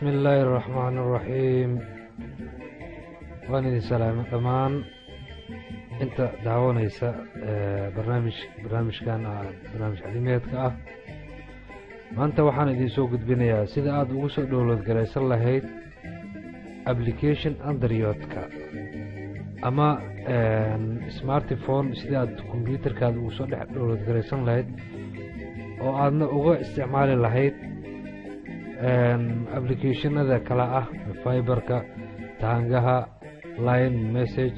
بسم الله الرحمن الرحيم. وأنا سلام كمان أنت دعونيسا برنامج كان برنامج علميتك ما أنت وحنا دي سوق بنيا سيدا عاد وصل دولة جريس الله هيد أبليكيشن أندريوتك أما سمارت فون سيدا عاد كمبيوتر كان وصل دولة جريس الله هيد وعندنا أوجه استعمال الله هيد أبليكيشن هذا كلا فايبرك تانجها لاين مسج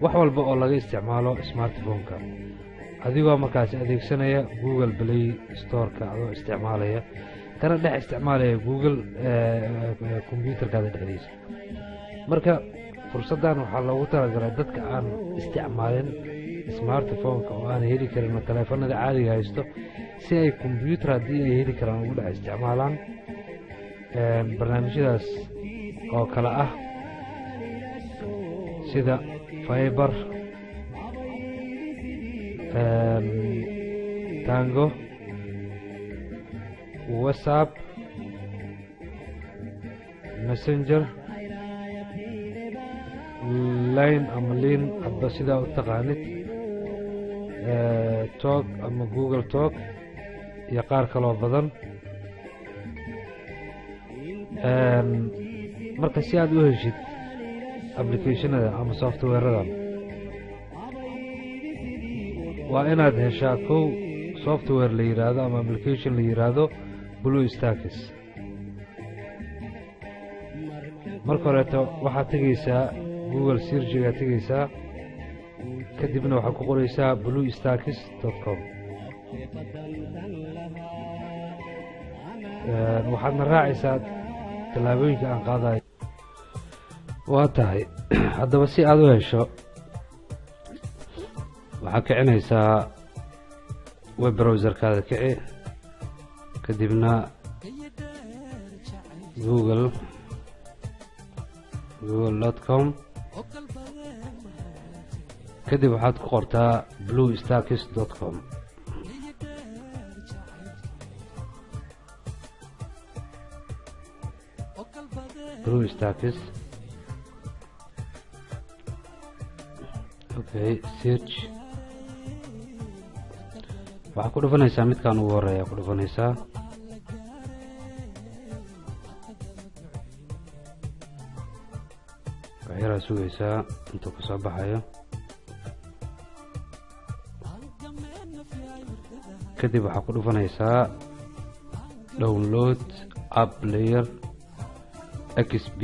وحول بقول لغي استعماله سمارت فونك هذه مركز أديك سنة جوجل بلاي ستور كأو استعمالية كان ده استعمالية جوجل كمبيوتر كذا تقريبا مركز فرصة ده إنه حلو ترى جردتك عن استعمالين سمارت فونك وأنا هيدي كلمة تلفون ده عادي هايستو سي كمبيوتر دي هيدي كلام ولا استعمالان برنامج داس أو كلا سيدا فايبر تانجو واتساب ماسنجر لاين أملين أبسيدا وتقانت توك أما جوجل توك يقار كلو بدن marka si aad u heshid applicationada ama software-rada waa inaad heshaa kow software la yiraahdo ama application la yiraahdo BlueStacks marka hore waxaad tagaysaa Google search-ga tagaysaa kadibna waxaad ku qoraysaa bluestacks.com waxaadna raacaysaa talaabooyinka aan qaadayo waa tahay haddaba si aad u hesho waxaad kicinaysaa web browserkaada kici kadibna google.com kadib waxaad ku qortaa bluestacks.com BlueStacks. Okay, search. waxaa ku dhufanaysaa midkaan ugu horeeya ku dhufanaysaa waxyaraa sugaysaa intuu ka soo baxayo kadib waxaa ku dhufanaysaa download app player XP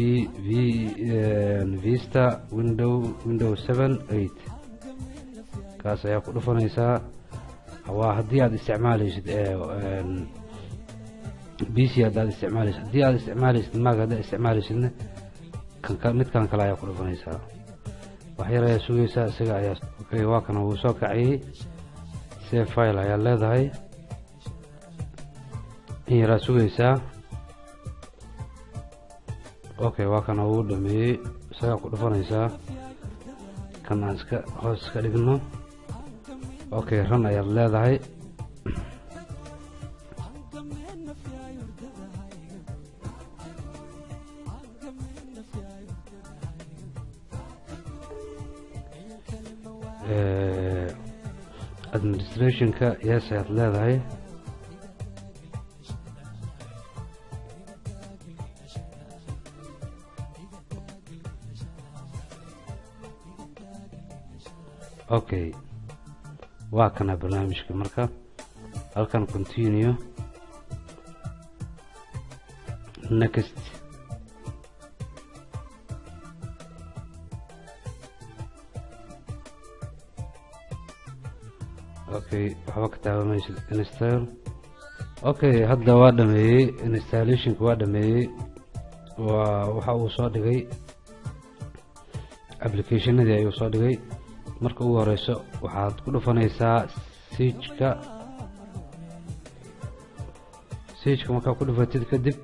Vista Windows 7 8 kaas ayaa ku dhufanaysaa waa haddii aad isticmaalaysid PC aad isticmaalaysid haddii aad isticmaalaysid Mac aad isticmaalaysidna midkan kale ayaa ku dhufanaysaa waxyar ayaa sugaysaa isaga ayaa okay waa kana uu soo kacay save file ayaa leedahay in yaraa sugaysaa okay waa kana uu dhameeyay isaga ku dhufanaysaa kan aan iska hoos ka dhigno okay run ayaa leedahay administrationka yes ayaa leedahay okay waa kana barnaamijka marka halkan continue next okay waxba ka taabanaysid install okay hadda waa dhameeyay installationka waa dhameeyay waxa uu soo dhigay applicationadii ayuu soo dhigay marka ugu horeyso waxaad ku dhufanaysaa search-ka markaa ku dhufatid kadib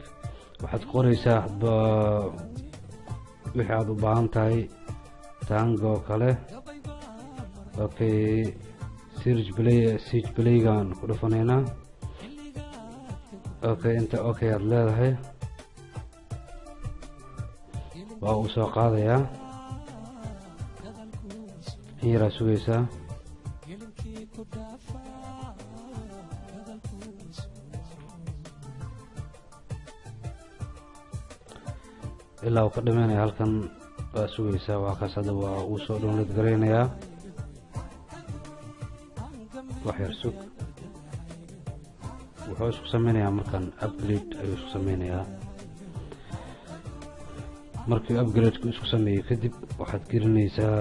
waxaad qoraysaa wixii aad u baahan tahay tango kale okay search play-gaan ku dhufanaynaa okay inta okay aad leedahay waa uu soo qaadayaa in yaraa sugaysaa ilaa uu ka dhameynaya. halkan waa sugaysaa, waa kaas hadda waa uu soo download garaynayaa. wax yar sug, wuxuu isku sameynayaa markan upgrade ayuu isku sameynayaa. markii upgrade-ku isku sameeyo kadib waxaad gelinaysaa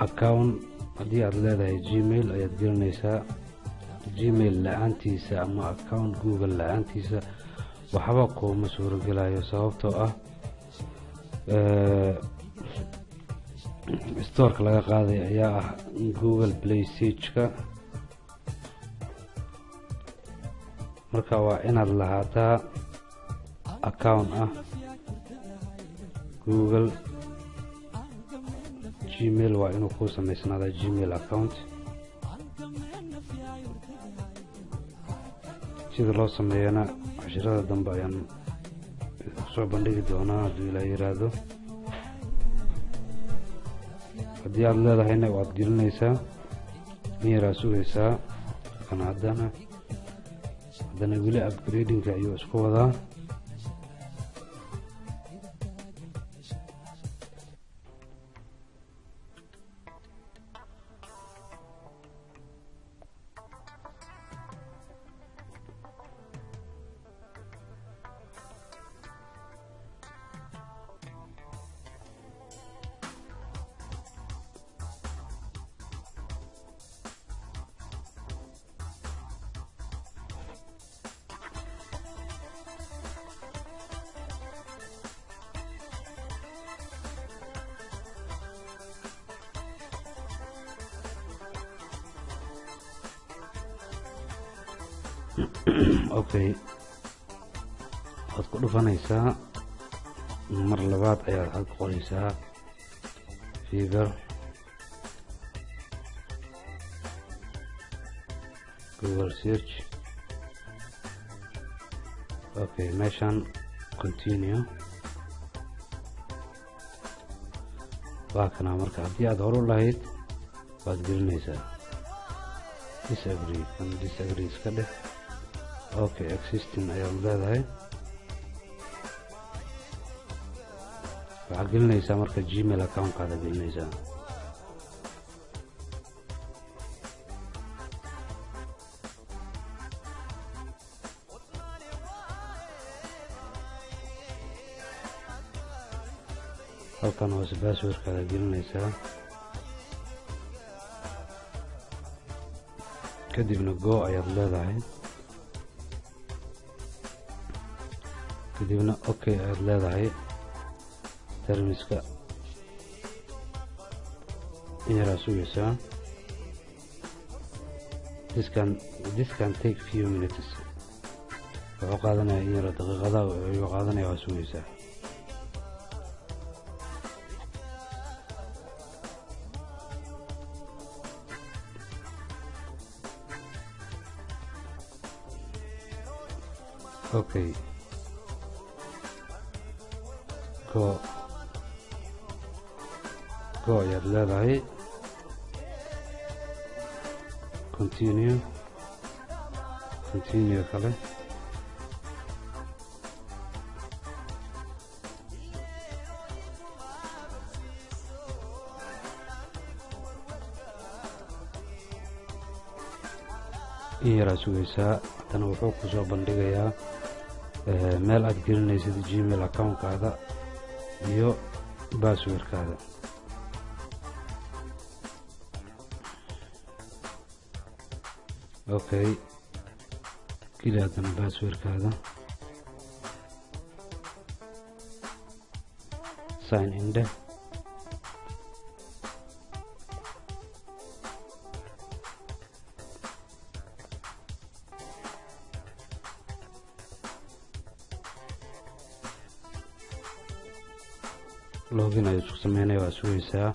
account. haddii aad leedahay gmail ayaad gelinaysaa. gmail la-aantiisa ama account google la-aantiisa waxba kuuma suurogelayo, sababtoo ah storeka laga qaaday ayaa ah google play stageka. marka waa inaad lahaataa account ah google. gmail waa inuu kuu samaysnaada gmail account. sida loo sameeyana cashirada dambe ayaan soo bandhigi doonaa hadduu ilaa yiraahdo. haddii aad leedahayna waad gelinaysaa, in yaraa sugaysaa. kana haddana weli upgradingka ayuu isku wadaa. okay, waad ku dhufanaysaa. mar labaad ayaad halka qoraysaa fiber google search. okay, meeshan continue waa kana. marka haddii aad hor u lahayd waad gelinaysaa disagree. kan disagree iska dheh. okay, existing ayaad leedahay. waxaad gelinaysaa marka gmail account-kaada gelinaysaa. halkan hoose passwordkaada gelinaysaa. kadibna go ayaad leedahay. kadibna okay ayaad leedahay. termiska in yaraa sugaysaa. this can take few minutes. wuxuu qaadanaya in yara daqiiqada ayuu qaadanaya, waa sugaysaa. okay, go ayaad leedahay. continue kale. in yaraa sugaysaa. haddana wuxuu ku soo bandhigayaa meel aad gelinaysid gmail account-kaada iyo passwordkaada. okay, geli haddana passwordkaada. sign in dheh. login ayuu isku sameynaya, waa sugaysaa.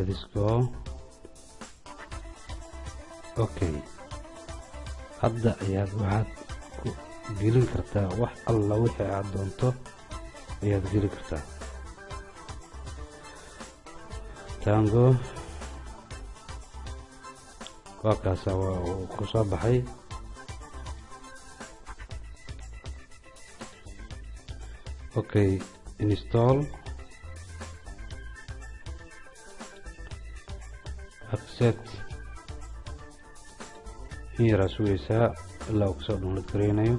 let's go. Okay, hadda ayaad waxaad ku gelin kartaa wax alla wixii aad doonto ayaad geli kartaa. Tango waa kaas ku soo baxay. Okay, install, accept. Here sugaysaa ilaa uu kasoo download gareynayo.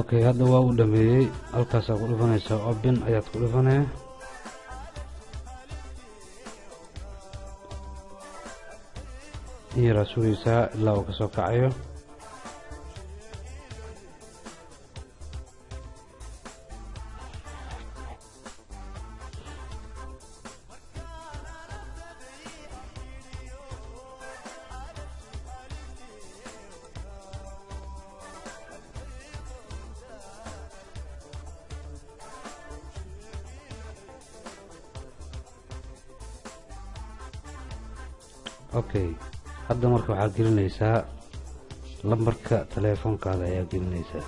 Okay, hadda waa uu dhameeyey. halkaasaa ku dhufanaysaa open ayaad ku dhufanaya. Here sugaysaa ilaa uu kasoo kacayo. Okay, hadda marka waxaad gelinaysaa lambarka teleefonkaada ayaa gelinaysaa.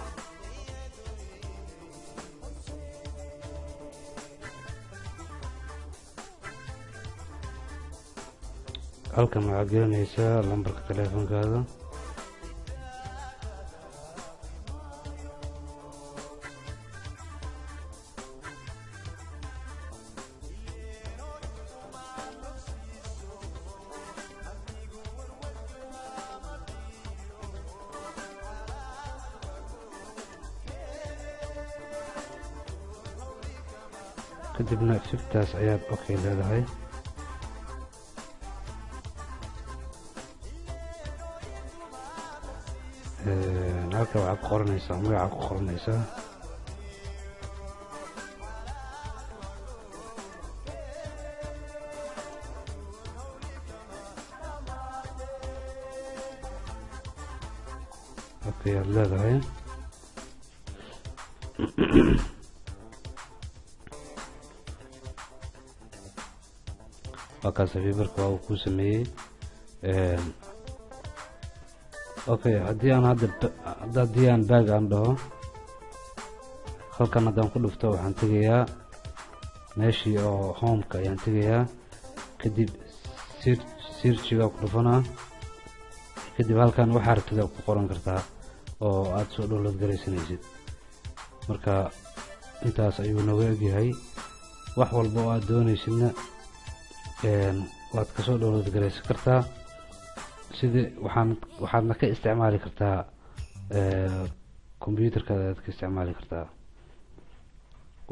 halkan waxaad gelinaysaa lambarka teleefonkaada. kadibna siftaas ayaad okay leedahay. halka waxaad ku qoranaysaa magaca ku qoranaysaa. okay aad leedahay. وكاس فيبرك واو كوسمي. اوكي هدي انا هذا ديان باغ عنده halkan hadaan ku dhufto waxaan tagayaa meeshii oo home-ka ayaan tagayaa. kadib search-ga ku dhufanaa. kadib halkan waxa rabtid ku qoran kartaa oo aad soo download gareysanaysid. marka intaas ayuu nooga egyahay. wax walba oo aad doonaysidna waad ka soo download gareysan kartaa. sidii waxaadna ka isticmaali kartaa computerkaada aad ka isticmaali kartaa.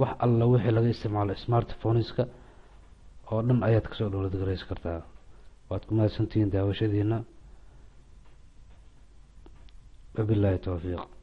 wax alla wixii laga isticmaalo smartphoneska oo dhan ayaad ka soo download gareysan kartaa. waad ku mahadsantihiin daawashadiina. wabillahi tawfiiq.